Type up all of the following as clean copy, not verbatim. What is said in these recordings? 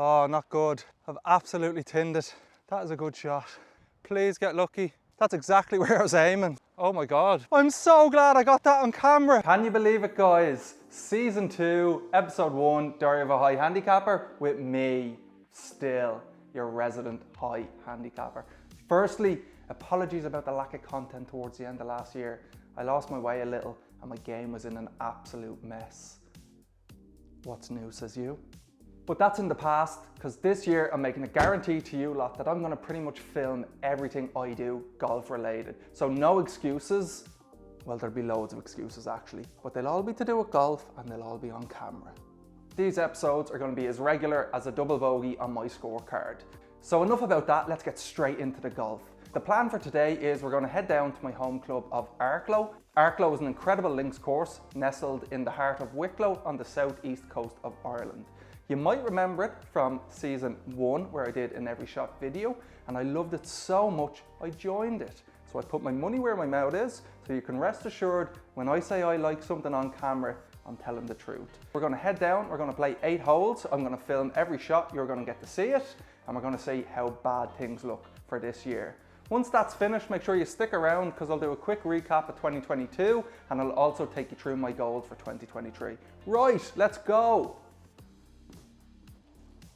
Oh, not good. I've absolutely tinned it. That is a good shot. Please get lucky. That's exactly where I was aiming. Oh my God. I'm so glad I got that on camera. Can you believe it, guys? Season 2, episode 1, Diary of a High Handicapper with me, still your resident high handicapper. Firstly, apologies about the lack of content towards the end of last year. I lost my way a little and my game was in an absolute mess. What's new, says you? But that's in the past, because this year I'm making a guarantee to you lot that I'm going to pretty much film everything I do golf related. So no excuses. Well, there'll be loads of excuses actually, but they'll all be to do with golf and they'll all be on camera. These episodes are going to be as regular as a double bogey on my scorecard. So enough about that, let's get straight into the golf. The plan for today is we're going to head down to my home club of Arklow. Arklow is an incredible links course nestled in the heart of Wicklow on the southeast coast of Ireland. You might remember it from season 1 where I did an every shot video and I loved it so much I joined it. So I put my money where my mouth is, so you can rest assured when I say I like something on camera, I'm telling the truth. We're going to head down, we're going to play 8 holes, I'm going to film every shot, you're going to get to see it, and we're going to see how bad things look for this year. Once that's finished, make sure you stick around because I'll do a quick recap of 2022 and I'll also take you through my goals for 2023. Right, let's go!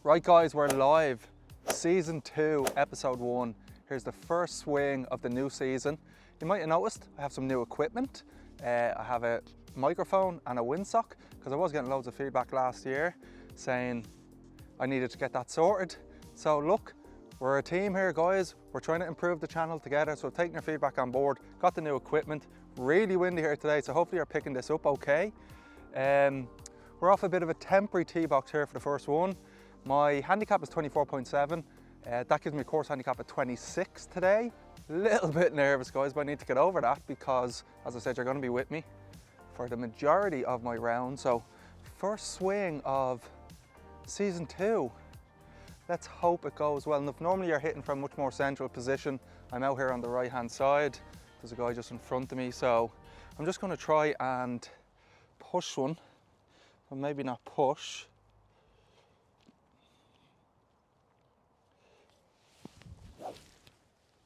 Right guys, we're live. Season 2, episode 1. Here's the first swing of the new season. You might have noticed I have some new equipment. I have a microphone and a windsock because I was getting loads of feedback last year saying I needed to get that sorted. So look, we're a team here guys. We're trying to improve the channel together, so taking your feedback on board. Got the new equipment. Really windy here today, so hopefully you're picking this up okay. We're off a bit of a temporary tee box here for the first one. My handicap is 24.7. That gives me a course handicap at 26 today. Little bit nervous guys, but I need to get over that because, as I said, you're going to be with me for the majority of my round. So first swing of season 2. Let's hope it goes well enough. Normally you're hitting from a much more central position. I'm out here on the right hand side. There's a guy just in front of me, so I'm just going to try and push one, or maybe not push.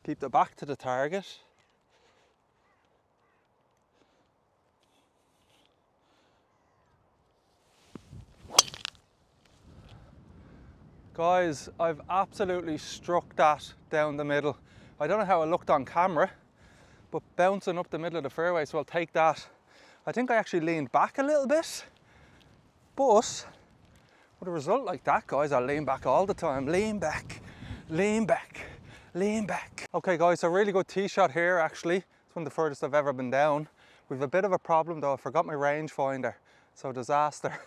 Keep the back to the target. Guys, I've absolutely struck that down the middle. I don't know how it looked on camera, but bouncing up the middle of the fairway, so I'll take that. I think I actually leaned back a little bit, but with a result like that, guys, I'll lean back all the time. Lean back, lean back. Lean back. Okay guys, so really good tee shot here actually. It's one of the furthest I've ever been down. We've a bit of a problem though, I forgot my rangefinder, so disaster.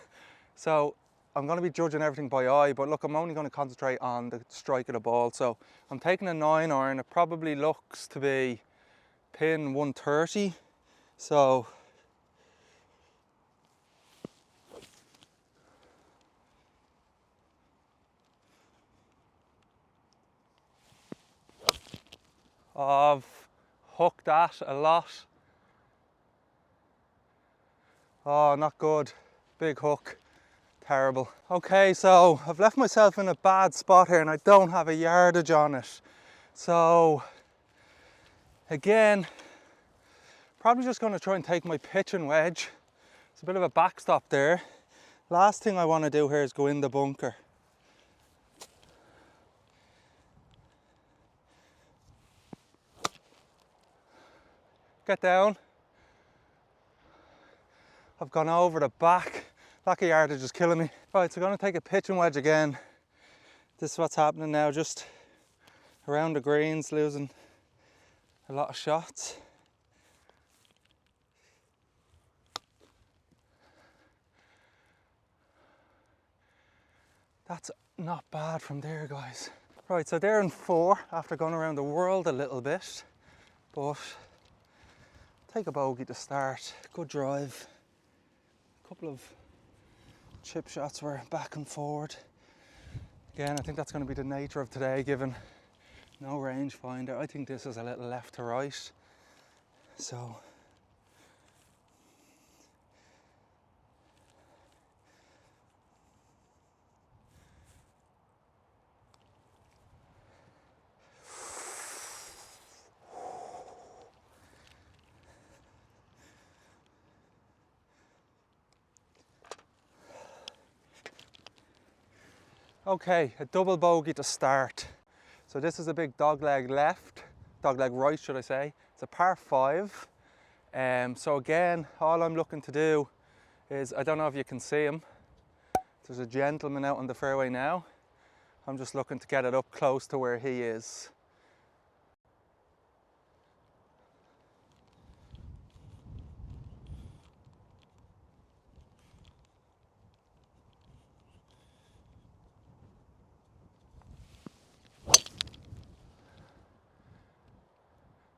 So I'm going to be judging everything by eye, but look, I'm only going to concentrate on the strike of the ball. So I'm taking a 9 iron, it probably looks to be pin 130. So I've hooked that a lot. Oh, not good. Big hook. Terrible. Okay, so I've left myself in a bad spot here and I don't have a yardage on it. So, again, probably just going to try and take my pitching wedge. It's a bit of a backstop there. Last thing I want to do here is go in the bunker. Get down. I've gone over the back. Lack of yardage is killing me. Right, so I'm going to take a pitching wedge again. This is what's happening now, just around the greens, losing a lot of shots. That's not bad from there, guys. Right, so they're in 4 after going around the world a little bit, but take a bogey to start. Good drive. A couple of chip shots were back and forward. Again, I think that's going to be the nature of today, given no rangefinder. I think this is a little left to right. So Okay, a double bogey to start. So this is a big dogleg left, dogleg right should I say. It's a par 5. So again, all I'm looking to do is, I don't know if you can see him, there's a gentleman out on the fairway now. I'm just looking to get it up close to where he is.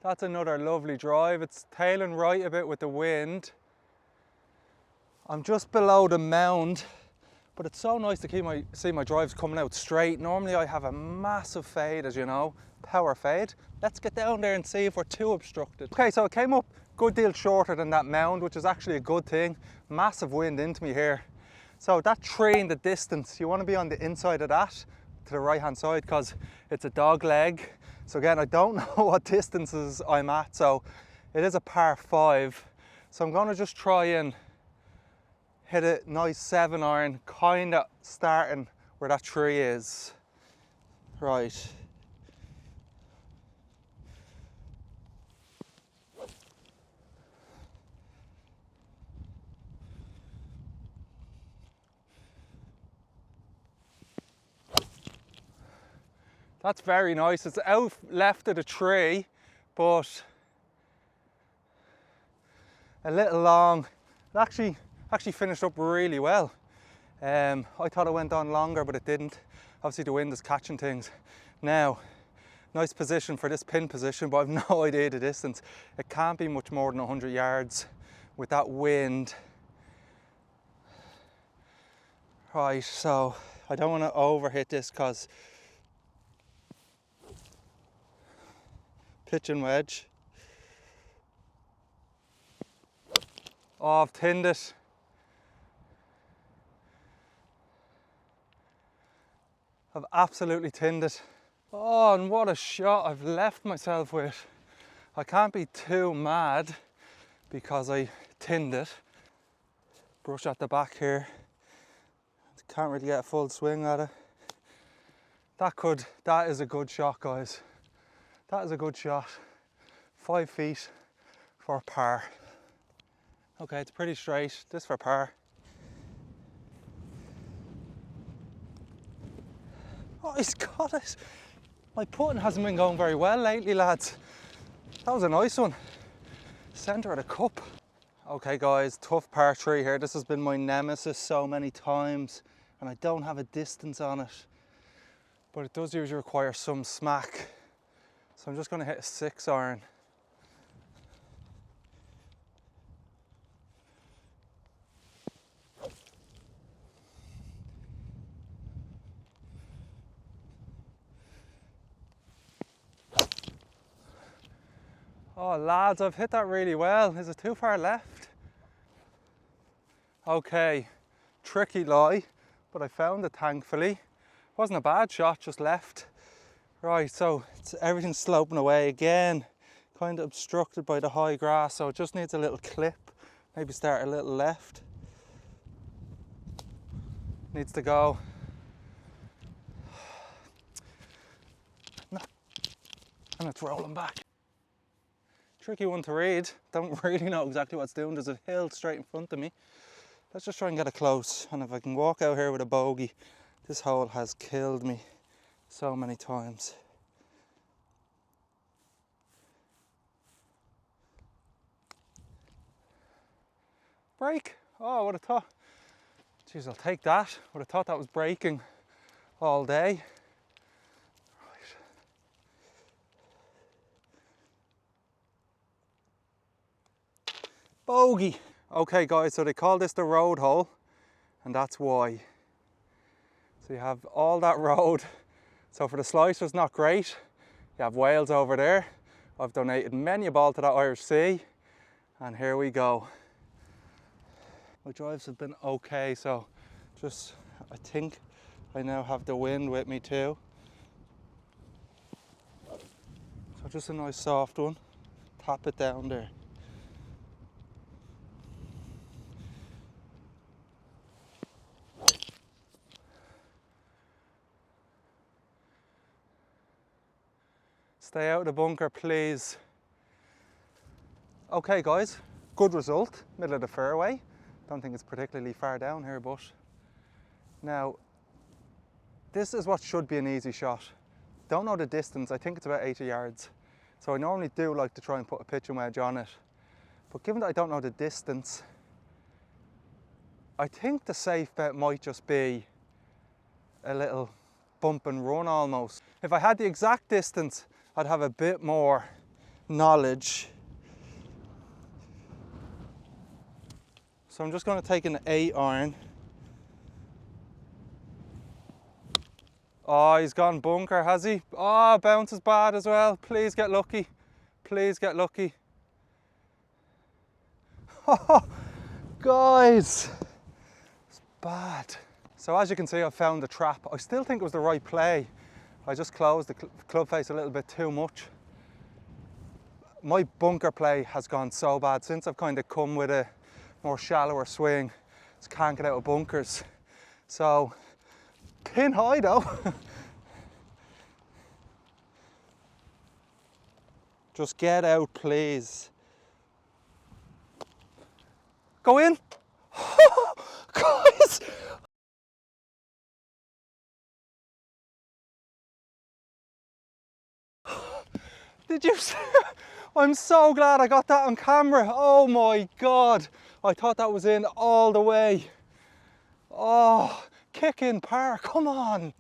That's another lovely drive. It's tailing right a bit with the wind. I'm just below the mound, but it's so nice to see my drives coming out straight. Normally I have a massive fade, as you know, power fade. Let's get down there and see if we're too obstructed. Okay, so it came up a good deal shorter than that mound, which is actually a good thing. Massive wind into me here. So that tree in the distance, you want to be on the inside of that, to the right hand side, because it's a dog leg. So again, I don't know what distances I'm at, so it is a par 5. So I'm going to just try and hit a nice 7-iron, kind of starting where that tree is. Right. That's very nice. It's out left of the tree, but a little long. It actually finished up really well. I thought it went on longer, but it didn't. Obviously the wind is catching things. Now, nice position for this pin position, but I've no idea the distance. It can't be much more than 100 yards with that wind. Right, so I don't want to overhit this because pitch and wedge. Oh, I've tinned it. I've absolutely tinned it. Oh, and what a shot I've left myself with. I can't be too mad because I tinned it. Brush at the back here. Can't really get a full swing at it. That is a good shot, guys. That is a good shot. 5 feet for par. Okay, it's pretty straight. This for par. Oh, he's got it. My putting hasn't been going very well lately, lads. That was a nice one. Centre of the cup. Okay guys, tough par 3 here. This has been my nemesis so many times and I don't have a distance on it. But it does usually require some smack. So I'm just going to hit a 6-iron. Oh lads, I've hit that really well. Is it too far left? Okay, tricky lie, but I found it thankfully. Wasn't a bad shot, just left. Right, so everything's sloping away again, kind of obstructed by the high grass, so it just needs a little clip. Maybe start a little left. Needs to go. And it's rolling back. Tricky one to read. Don't really know exactly what it's doing. There's a hill straight in front of me. Let's just try and get it close. And if I can walk out here with a bogey, this hole has killed me so many times. Break. Oh, I would have thought. Jeez, I'll take that. Would have thought that was breaking all day. Bogey. Okay guys, so they call this the road hole and that's why. So you have all that road. So for the slicers, not great. You have Wales over there. I've donated many a ball to that Irish Sea and here we go. My drives have been okay, so I think I now have the wind with me too. So just a nice soft one. Tap it down there. Stay out of the bunker, please. Okay guys, good result, middle of the fairway. Don't think it's particularly far down here, but now this is what should be an easy shot. Don't know the distance, I think it's about 80 yards. So I normally do like to try and put a pitching wedge on it. But given that I don't know the distance, I think the safe bet might just be a little bump and run almost. If I had the exact distance, I'd have a bit more knowledge. So I'm just going to take an 8 iron. Oh, he's gone bunker, has he? Oh, bounce is bad as well. Please get lucky. Please get lucky. Oh, guys, it's bad. So as you can see, I've found the trap. I still think it was the right play. I just closed the club face a little bit too much. My bunker play has gone so bad since I've kind of come with a more shallower swing. Just can't get out of bunkers. So, pin high though. Just get out, please. Go in. Guys. Did you see? I'm so glad I got that on camera. Oh my God. I thought that was in all the way. Oh, kick in par, come on.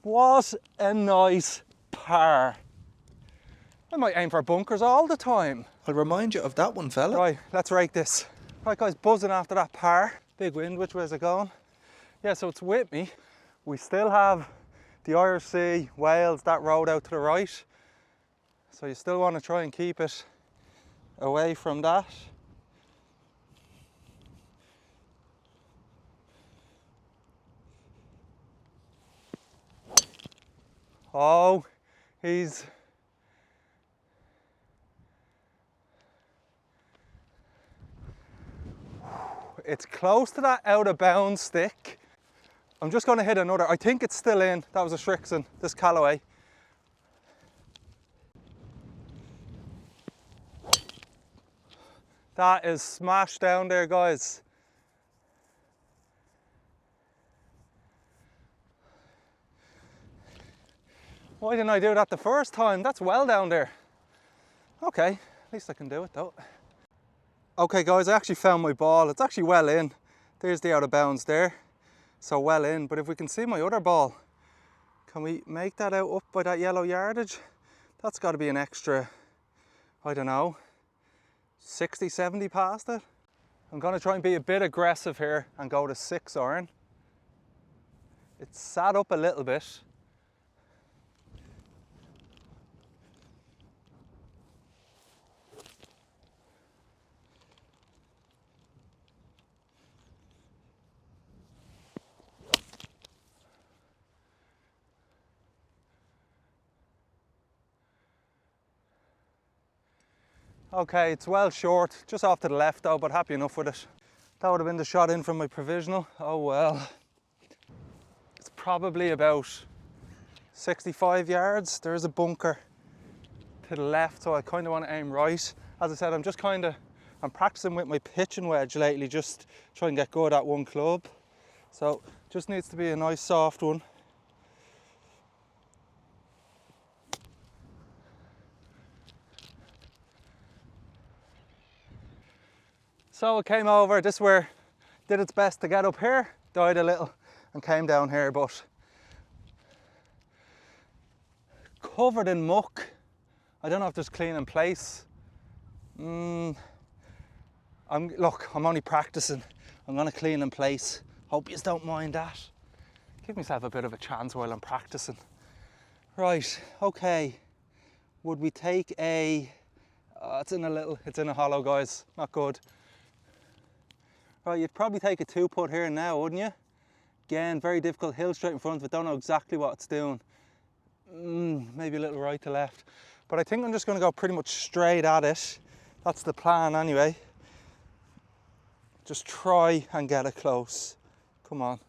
What a nice par. I might aim for bunkers all the time. I'll remind you of that one, fella. Right, let's rake this. Right guys, buzzing after that par. Big wind, which way is it going? Yeah, so it's with me. We still have the Irish Sea, Wales, that road out to the right. So you still want to try and keep it away from that. Oh, he's... It's close to that out of bounds stick. I'm just going to hit another. I think it's still in. That was a Shrixon, this Callaway. That is smashed down there, guys. Why didn't I do that the first time? That's well down there. Okay, at least I can do it though. Okay guys, I actually found my ball. It's actually well in. There's the out of bounds there. So well in, but if we can see my other ball, can we make that out up by that yellow yardage? That's got to be an extra, I don't know, 60, 70 past it. I'm going to try and be a bit aggressive here and go to 6 iron. It's sat up a little bit. Okay, it's well short, just off to the left though, but happy enough with it. That would have been the shot in from my provisional. Oh well. It's probably about 65 yards. There is a bunker to the left, so I kind of want to aim right. As I said, I'm practicing with my pitching wedge lately, just try and get good at one club. So just needs to be a nice soft one. So it came over, this where did its best to get up here, died a little and came down here, but covered in muck. I don't know if there's clean in place. Look, I'm only practicing. I'm gonna clean in place. Hope you don't mind that. Give myself a bit of a chance while I'm practicing. Right, okay. Would we take a, it's in a hollow, guys, not good. Right, you'd probably take a 2-putt here now, wouldn't you? Again, very difficult, hill straight in front of it, don't know exactly what it's doing. Maybe a little right to left. But I think I'm just going to go pretty much straight at it. That's the plan anyway. Just try and get it close. Come on.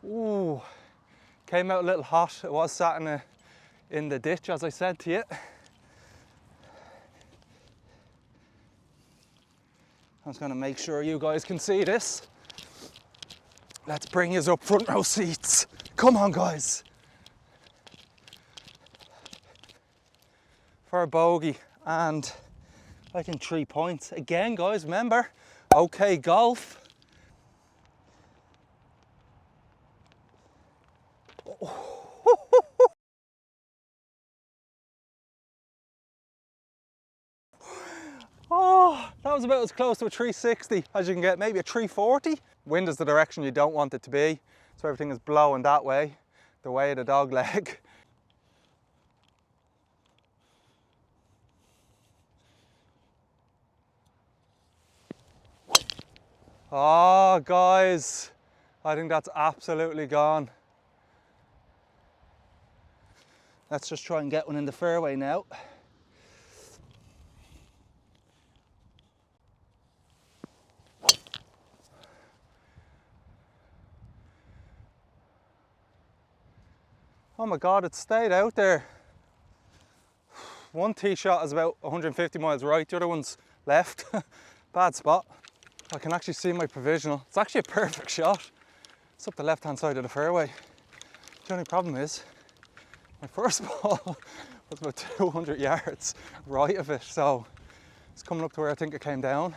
Ooh, came out a little hot. It was sat in the ditch, as I said to you. I was going to make sure you guys can see this. Let's bring you up front row seats. Come on, guys. For a bogey, and I think 3 points. Again, guys, remember, okay, golf. Oh, that was about as close to a 360 as you can get, maybe a 340. Wind is the direction you don't want it to be, so everything is blowing that way, the way of the dog leg. Oh, guys, I think that's absolutely gone. Let's just try and get one in the fairway now. Oh my God, it stayed out there. One tee shot is about 150 miles right, the other one's left. Bad spot. I can actually see my provisional. It's actually a perfect shot. It's up the left-hand side of the fairway. The only problem is, my first ball was about 200 yards right of it, so it's coming up to where I think it came down.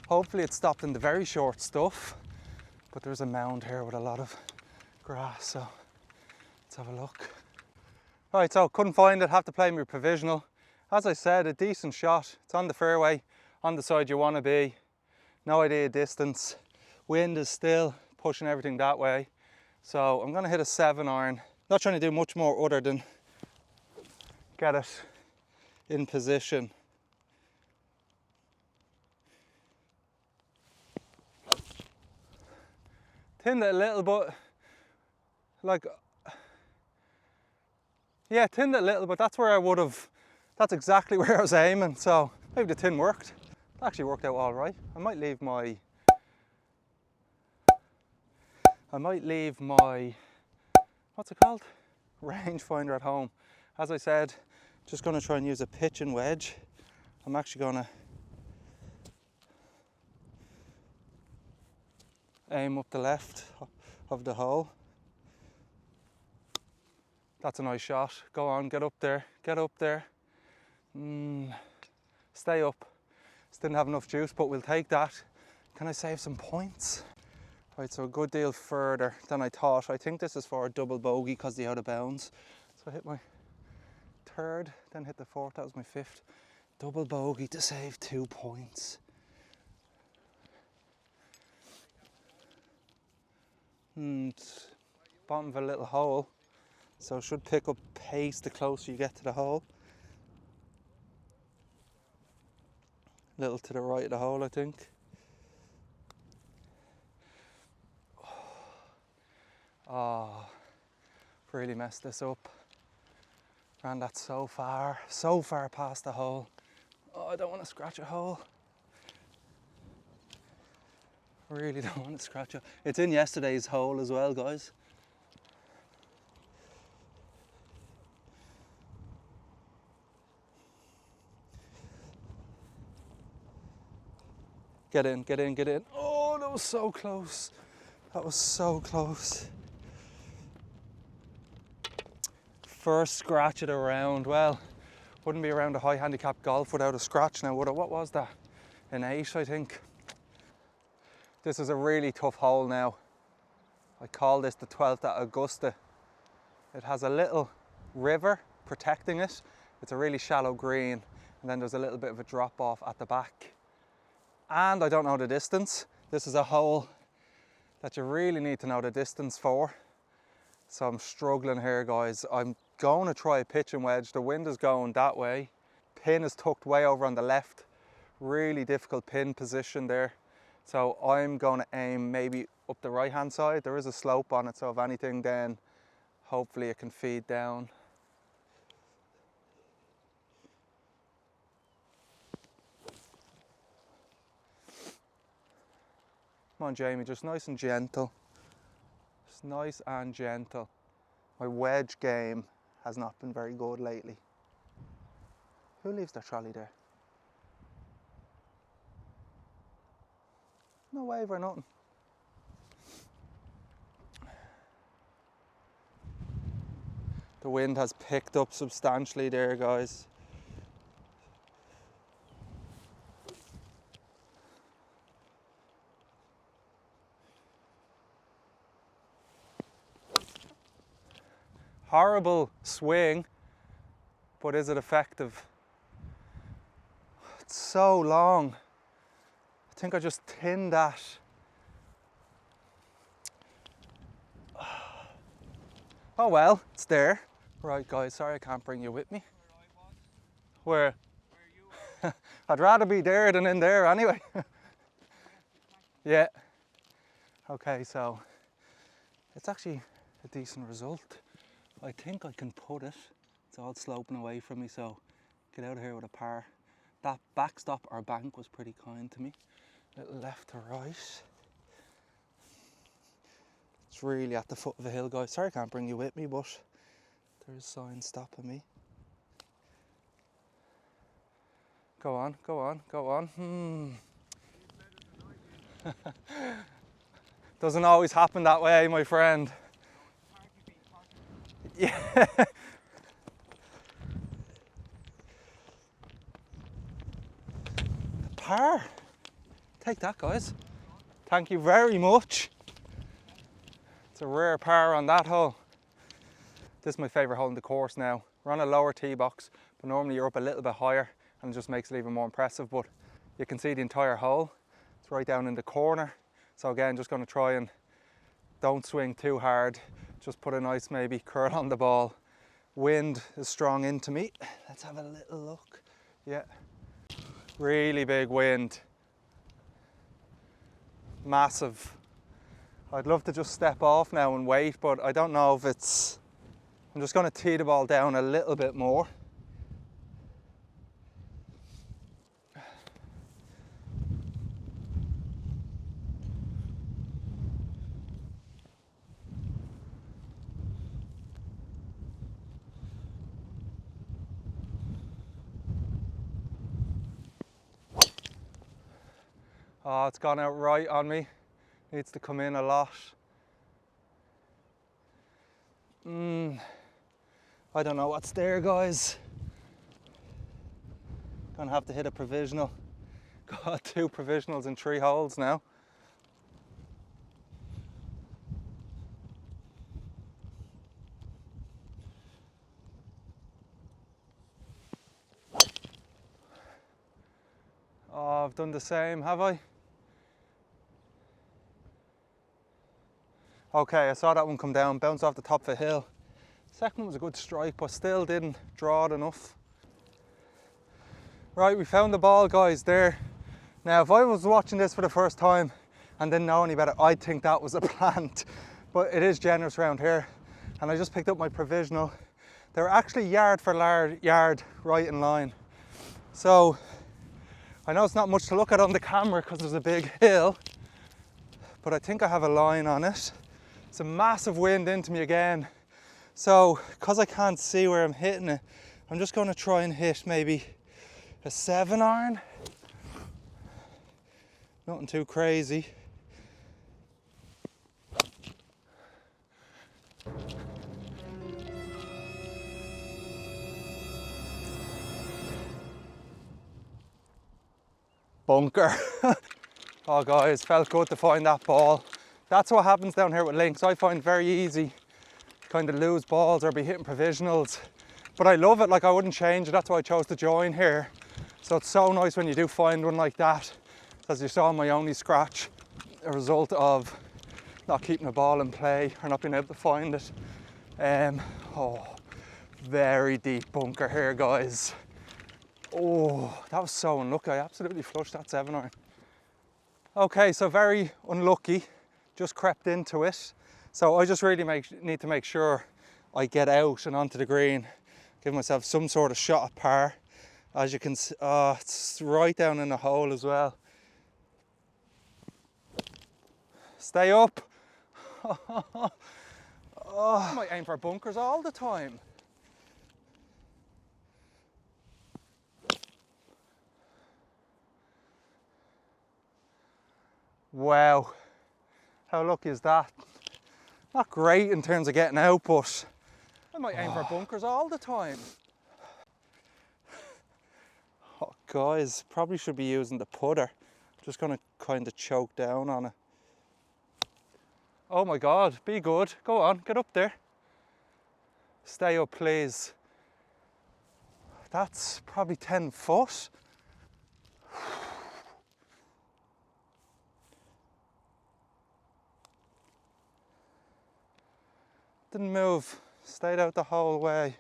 Hopefully it stopped in the very short stuff, but there's a mound here with a lot of grass, so let's have a look. Right, so couldn't find it, have to play my provisional. As I said, a decent shot. It's on the fairway, on the side you want to be. No idea distance. Wind is still pushing everything that way. So I'm going to hit a 7-iron. Not trying to do much more other than get it in position. Thinned it a little bit, yeah, thinned it a little, but that's where I would have, that's exactly where I was aiming, so maybe the tin worked. It actually worked out all right. I might leave my, what's it called? Rangefinder at home. As I said, just going to try and use a pitching wedge. I'm actually going to aim up the left of the hole. That's a nice shot. Go on, get up there, get up there. Stay up. Just didn't have enough juice, but we'll take that. Can I save some points? Right, so a good deal further than I thought. I think this is for a double bogey because the out of bounds. So I hit my third, then hit the fourth, that was my fifth. Double bogey to save 2 points. Bottom of a little hole, so it should pick up pace the closer you get to the hole. A little to the right of the hole, I think. Oh, really messed this up. Ran that so far past the hole. Oh, I don't want to scratch a hole. Really don't want to scratch it. It's in yesterday's hole as well, guys. Get in, get in, get in. Oh, that was so close. That was so close. First scratch of the round. Well, wouldn't be around a high handicap golf without a scratch now, would it? What was that? An 8, I think. This is a really tough hole now. I call this the 12th at Augusta. It has a little river protecting it. It's a really shallow green, and then there's a little bit of a drop off at the back. And I don't know the distance. This is a hole that you really need to know the distance for. So I'm struggling here, guys. I'm going to try a pitching wedge. The wind is going that way. Pin is tucked way over on the left. Really difficult pin position there. So I'm going to aim maybe up the right hand side. There is a slope on it, so if anything, then hopefully it can feed down. Come on, Jamie, just nice and gentle. Just nice and gentle. My wedge game has not been very good lately. Who leaves their trolley there? No wave or nothing. The wind has picked up substantially there, guys. Horrible swing, but is it effective? It's so long. I think I just tinned that. Oh well, it's there. Right guys, sorry I can't bring you with me. Where? I'd rather be there than in there anyway. Yeah. Okay, so it's actually a decent result. I think I can put it. It's all sloping away from me, so get out of here with a par. That backstop or bank was pretty kind to me. Little left to right. It's really at the foot of the hill, guys. Sorry I can't bring you with me, but there's signs stopping me. Go on, go on, go on. Doesn't always happen that way, my friend. Yeah. Par. Take that, guys. Thank you very much. It's a rare par on that hole. This is my favourite hole in the course now. We're on a lower tee box, but normally you're up a little bit higher and it just makes it even more impressive. But you can see the entire hole. It's right down in the corner. So again, just going to try and don't swing too hard. Just put a nice maybe curl on the ball. Wind is strong into me. Let's have a little look. Yeah, really big wind. Massive. I'd love to just step off now and wait, but I don't know if it's... I'm just going to tee the ball down a little bit more. Oh, it's gone out right on me. Needs to come in a lot. I don't know what's there, guys. Gonna have to hit a provisional. Got 2 provisionals in 3 holes now. Oh, I've done the same, have I? Okay, I saw that one come down, bounced off the top of a hill. Second one was a good strike, but still didn't draw it enough. Right, we found the ball, guys, there. Now, if I was watching this for the first time and didn't know any better, I'd think that was a plant. But it is generous around here. And I just picked up my provisional. They're actually yard for yard right in line. So, I know it's not much to look at on the camera because there's a big hill, but I think I have a line on it. It's a massive wind into me again. So, because I can't see where I'm hitting it, I'm just going to try and hit maybe a 7 iron. Nothing too crazy. Bunker. Oh guys, felt good to find that ball. That's what happens down here with links. I find it very easy to kind of lose balls or be hitting provisionals. But I love it, like I wouldn't change it. That's why I chose to join here. So it's so nice when you do find one like that. As you saw, my only scratch, a result of not keeping the ball in play or not being able to find it. Oh, very deep bunker here, guys. Oh, that was so unlucky. I absolutely flushed that 7 iron. Okay, so very unlucky. Just crept into it. So I just really need to make sure I get out and onto the green. Give myself some sort of shot at par. As you can see, it's right down in the hole as well. Stay up. I might aim for bunkers all the time. Wow, how lucky is that? Not great in terms of getting out, but I might aim for bunkers all the time. Oh, guys, probably should be using the putter. Just gonna kind of choke down on it. Oh my God, be good. Go on, get up there. Stay up, please. That's probably 10 foot. Didn't move, stayed out the whole way.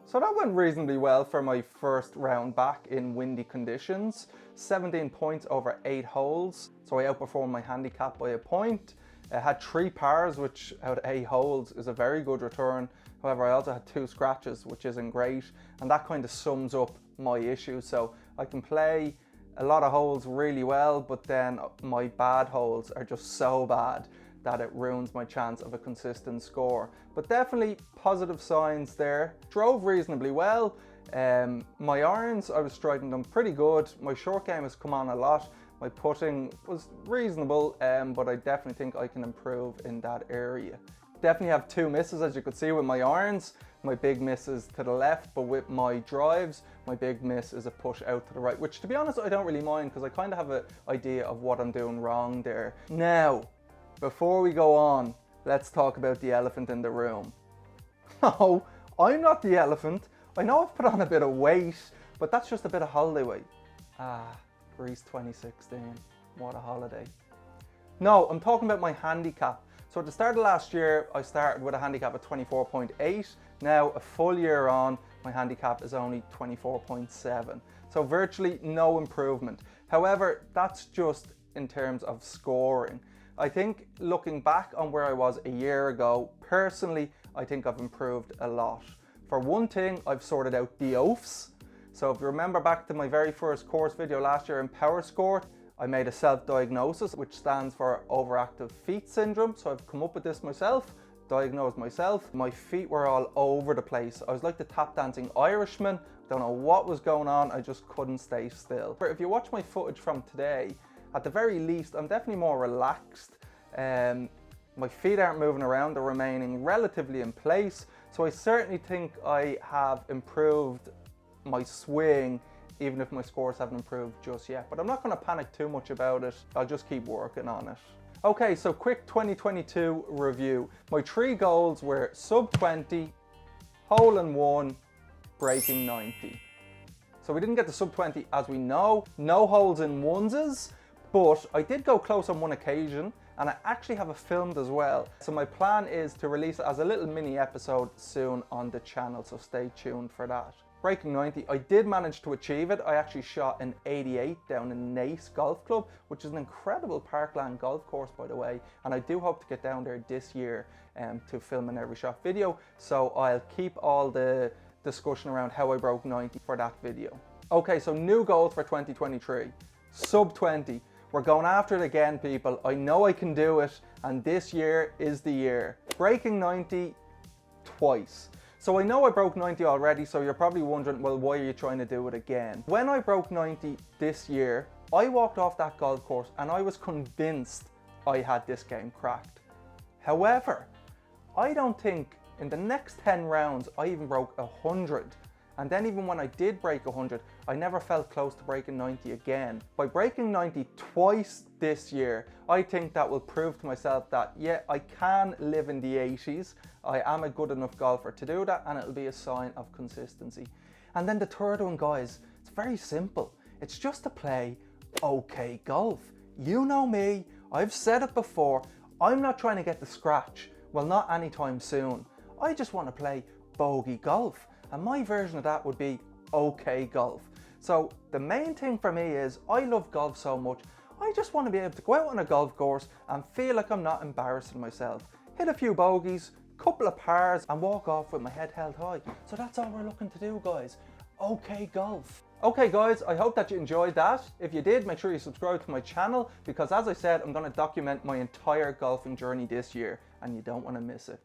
So that went reasonably well for my first round back in windy conditions. 17 points over 8 holes. So I outperformed my handicap by a point. I had 3 pars, which out of 8 holes is a very good return. However, I also had 2 scratches, which isn't great. And that kind of sums up my issues. So I can play a lot of holes really well, but then my bad holes are just so bad that it ruins my chance of a consistent score. But definitely positive signs there. Drove reasonably well. My irons, I was striking them pretty good. My short game has come on a lot. My putting was reasonable, but I definitely think I can improve in that area. Definitely have 2 misses, as you could see with my irons. My big miss is to the left, but with my drives, my big miss is a push out to the right, which to be honest, I don't really mind because I kind of have an idea of what I'm doing wrong there. Now, before we go on, let's talk about the elephant in the room. No, I'm not the elephant. I know I've put on a bit of weight, but that's just a bit of holiday weight. Greece 2016, what a holiday. No, I'm talking about my handicap. So at the start of last year, I started with a handicap at 24.8. Now, a full year on, my handicap is only 24.7. So virtually no improvement. However, that's just in terms of scoring. I think looking back on where I was a year ago, personally, I think I've improved a lot. For one thing, I've sorted out the oafs. So if you remember back to my very first course video last year in Power Score, I made a self-diagnosis, which stands for overactive feet syndrome. So I've come up with this myself, diagnosed myself. My feet were all over the place. I was like the tap dancing Irishman. Don't know what was going on. I just couldn't stay still. But if you watch my footage from today, at the very least, I'm definitely more relaxed. My feet aren't moving around, they're remaining relatively in place. So I certainly think I have improved my swing, even if my scores haven't improved just yet. But I'm not going to panic too much about it. I'll just keep working on it. Okay, so quick 2022 review. My 3 goals were sub 20, hole in 1, breaking 90. So we didn't get the sub 20 as we know, no holes in onesies, but I did go close on one occasion and I actually have it filmed as well. So my plan is to release it as a little mini episode soon on the channel, so stay tuned for that. Breaking 90, I did manage to achieve it. I actually shot an 88 down in Nace Golf Club, which is an incredible parkland golf course, by the way. And I do hope to get down there this year to film an every shot video. So I'll keep all the discussion around how I broke 90 for that video. Okay, so new goals for 2023. Sub 20. We're going after it again, people. I know I can do it, and this year is the year. Breaking 90 twice. So I know I broke 90 already, so you're probably wondering, well, why are you trying to do it again? When I broke 90 this year, I walked off that golf course and I was convinced I had this game cracked. However, I don't think in the next 10 rounds, I even broke 100. And then even when I did break 100, I never felt close to breaking 90 again. By breaking 90 twice this year, I think that will prove to myself that, yeah, I can live in the 80s. I am a good enough golfer to do that, and it'll be a sign of consistency. And then the third one, guys, it's very simple. It's just to play okay golf. You know me, I've said it before, I'm not trying to get the scratch. Well, not anytime soon. I just want to play bogey golf. And my version of that would be okay golf. So the main thing for me is I love golf so much. I just want to be able to go out on a golf course and feel like I'm not embarrassing myself. Hit a few bogeys, couple of pars and walk off with my head held high. So that's all we're looking to do, guys. OK Golf. Okay guys, I hope that you enjoyed that. If you did, make sure you subscribe to my channel because as I said, I'm going to document my entire golfing journey this year and you don't want to miss it.